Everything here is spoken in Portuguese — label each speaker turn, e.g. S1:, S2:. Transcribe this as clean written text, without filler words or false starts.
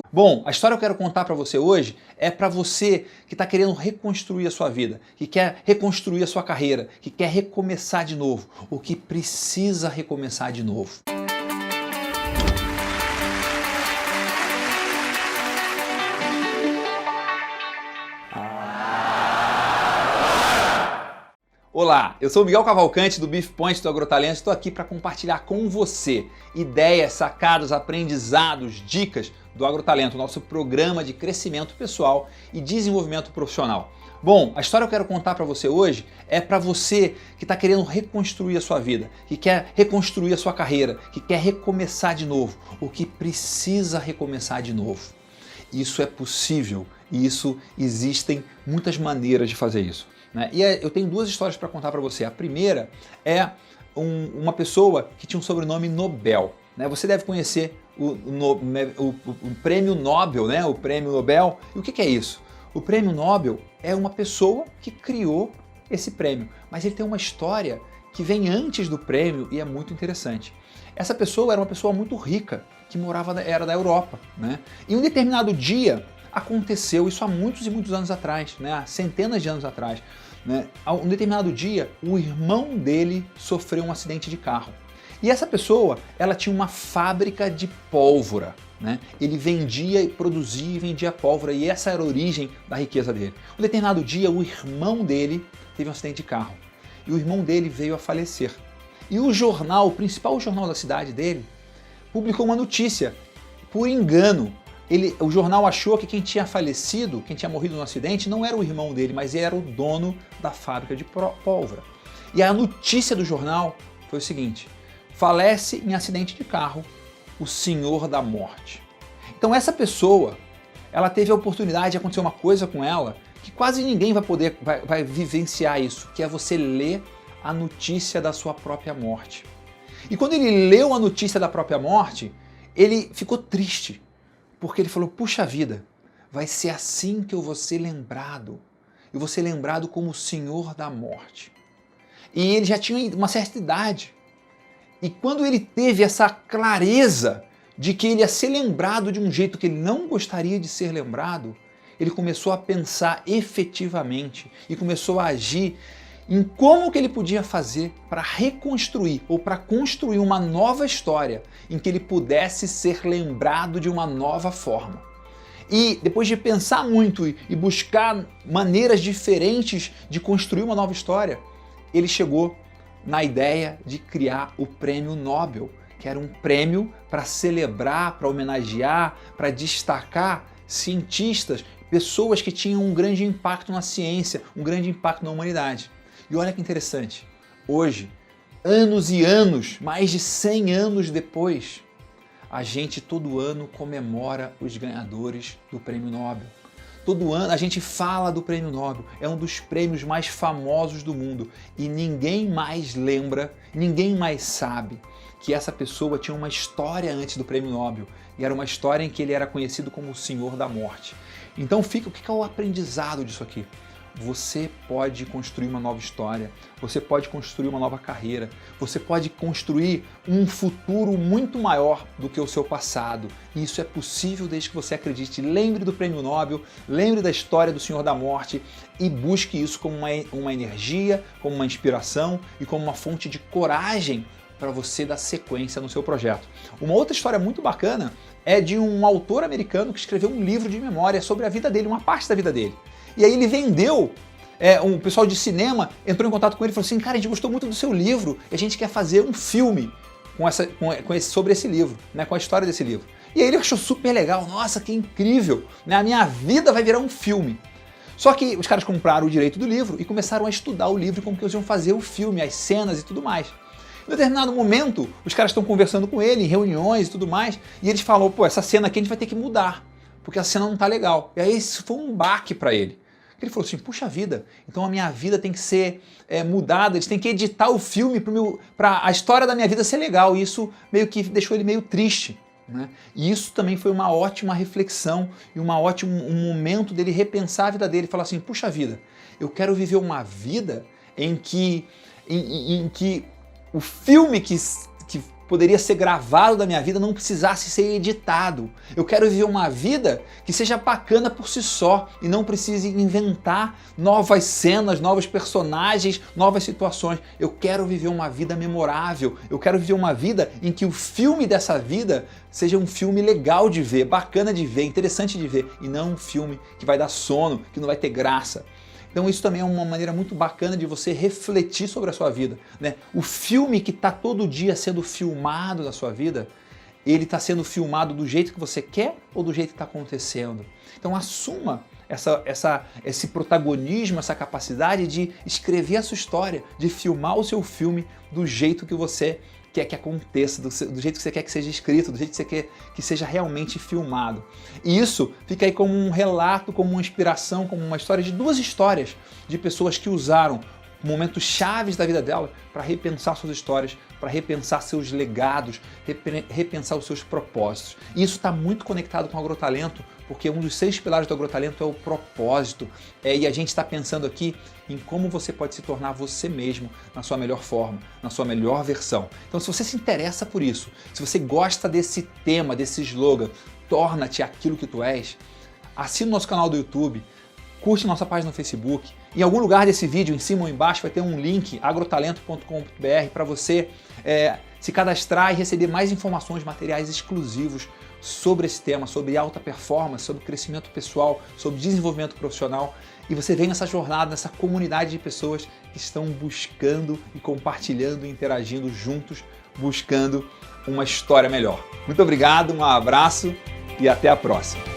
S1: Bom, a história que eu quero contar para você hoje é para você que está querendo reconstruir a sua vida, que quer reconstruir a sua carreira, que quer recomeçar de novo, ou que precisa recomeçar de novo. Olá, eu sou o Miguel Cavalcante do Beef Point do Agrotalento e estou aqui para compartilhar com você ideias, sacados, aprendizados, dicas do Agrotalento, nosso programa de crescimento pessoal e desenvolvimento profissional. Bom, a história que eu quero contar para você hoje é para você que está querendo reconstruir a sua vida, que quer reconstruir a sua carreira, que quer recomeçar de novo, ou que precisa recomeçar de novo. Isso é possível e existem muitas maneiras de fazer isso. E eu tenho duas histórias para contar para você. A primeira é uma pessoa que tinha um sobrenome Nobel. Você deve conhecer o prêmio Nobel, o prêmio Nobel. E o que é isso? O prêmio Nobel é uma pessoa que criou esse prêmio, mas ele tem uma história que vem antes do prêmio e é muito interessante. Essa pessoa era uma pessoa muito rica, que era da Europa. E um determinado dia aconteceu, isso há muitos e muitos anos atrás, há centenas de anos atrás. Um determinado dia, o irmão dele sofreu um acidente de carro. E essa pessoa, ela tinha uma fábrica de pólvora. Ele vendia, produzia e vendia pólvora, e essa era a origem da riqueza dele. Um determinado dia, o irmão dele teve um acidente de carro. E o irmão dele veio a falecer. E o jornal, o principal jornal da cidade dele, publicou uma notícia, por engano. O jornal achou que quem tinha falecido, quem tinha morrido no acidente, não era o irmão dele, mas era o dono da fábrica de pólvora. E a notícia do jornal foi o seguinte: falece em acidente de carro o Senhor da Morte. Então essa pessoa, ela teve a oportunidade de acontecer uma coisa com ela que quase ninguém vai vivenciar isso, que é você ler a notícia da sua própria morte. E quando ele leu a notícia da própria morte, ele ficou triste. Porque ele falou, puxa vida, vai ser assim que eu vou ser lembrado. Eu vou ser lembrado como o Senhor da Morte. E ele já tinha uma certa idade. E quando ele teve essa clareza de que ele ia ser lembrado de um jeito que ele não gostaria de ser lembrado, ele começou a pensar efetivamente e começou a agir em como que ele podia fazer para reconstruir ou para construir uma nova história em que ele pudesse ser lembrado de uma nova forma. E depois de pensar muito e buscar maneiras diferentes de construir uma nova história, ele chegou na ideia de criar o Prêmio Nobel, que era um prêmio para celebrar, para homenagear, para destacar cientistas, pessoas que tinham um grande impacto na ciência, um grande impacto na humanidade. E olha que interessante, hoje, anos e anos, mais de 100 anos depois, a gente todo ano comemora os ganhadores do Prêmio Nobel. Todo ano a gente fala do Prêmio Nobel, é um dos prêmios mais famosos do mundo e ninguém mais lembra, ninguém mais sabe que essa pessoa tinha uma história antes do Prêmio Nobel e era uma história em que ele era conhecido como o Senhor da Morte. Então o que é o aprendizado disso aqui? Você pode construir uma nova história, você pode construir uma nova carreira, você pode construir um futuro muito maior do que o seu passado. E isso é possível desde que você acredite. Lembre do Prêmio Nobel, lembre da história do Senhor da Morte e busque isso como uma energia, como uma inspiração e como uma fonte de coragem para você dar sequência no seu projeto. Uma outra história muito bacana é de um autor americano que escreveu um livro de memória sobre a vida dele, uma parte da vida dele. E aí ele vendeu, um pessoal de cinema entrou em contato com ele e falou assim, cara, a gente gostou muito do seu livro e a gente quer fazer um filme sobre esse livro, com a história desse livro. E aí ele achou super legal, nossa, que incrível, a minha vida vai virar um filme. Só que os caras compraram o direito do livro e começaram a estudar o livro, como que eles iam fazer o filme, as cenas e tudo mais. Em determinado momento, os caras estão conversando com ele, em reuniões e tudo mais, e eles falam, pô, essa cena aqui a gente vai ter que mudar, porque a cena não tá legal. E aí isso foi um baque para ele. Ele falou assim, puxa vida, então a minha vida tem que ser mudada, eles têm que editar o filme para a história da minha vida ser legal. E isso meio que deixou ele meio triste. E isso também foi uma ótima reflexão e um momento dele repensar a vida dele e falar assim, puxa vida, eu quero viver uma vida em que o filme que poderia ser gravado da minha vida não precisasse ser editado. Eu quero viver uma vida que seja bacana por si só e não precise inventar novas cenas, novos personagens, novas situações. Eu quero viver uma vida memorável. Eu quero viver uma vida em que o filme dessa vida seja um filme legal de ver, bacana de ver, interessante de ver, e não um filme que vai dar sono, que não vai ter graça. Então isso também é uma maneira muito bacana de você refletir sobre a sua vida, né? O filme que está todo dia sendo filmado na sua vida, ele está sendo filmado do jeito que você quer ou do jeito que está acontecendo? Então assuma esse protagonismo, essa capacidade de escrever a sua história, de filmar o seu filme do jeito que você quer que aconteça, do jeito que você quer que seja escrito, do jeito que você quer que seja realmente filmado. E isso fica aí como um relato, como uma inspiração, como uma história de duas histórias de pessoas que usaram momentos chaves da vida dela para repensar suas histórias, para repensar seus legados, repensar os seus propósitos. E isso está muito conectado com o agrotalento, porque um dos 6 pilares do agrotalento é o propósito. E a gente está pensando aqui em como você pode se tornar você mesmo na sua melhor forma, na sua melhor versão. Então, se você se interessa por isso, se você gosta desse tema, desse slogan, torna-te aquilo que tu és, assina o nosso canal do YouTube, curte nossa página no Facebook. Em algum lugar desse vídeo, em cima ou embaixo, vai ter um link, agrotalento.com.br, para você se cadastrar e receber mais informações, materiais exclusivos sobre esse tema, sobre alta performance, sobre crescimento pessoal, sobre desenvolvimento profissional. E você vem nessa jornada, nessa comunidade de pessoas que estão buscando e compartilhando e interagindo juntos, buscando uma história melhor. Muito obrigado, um abraço e até a próxima.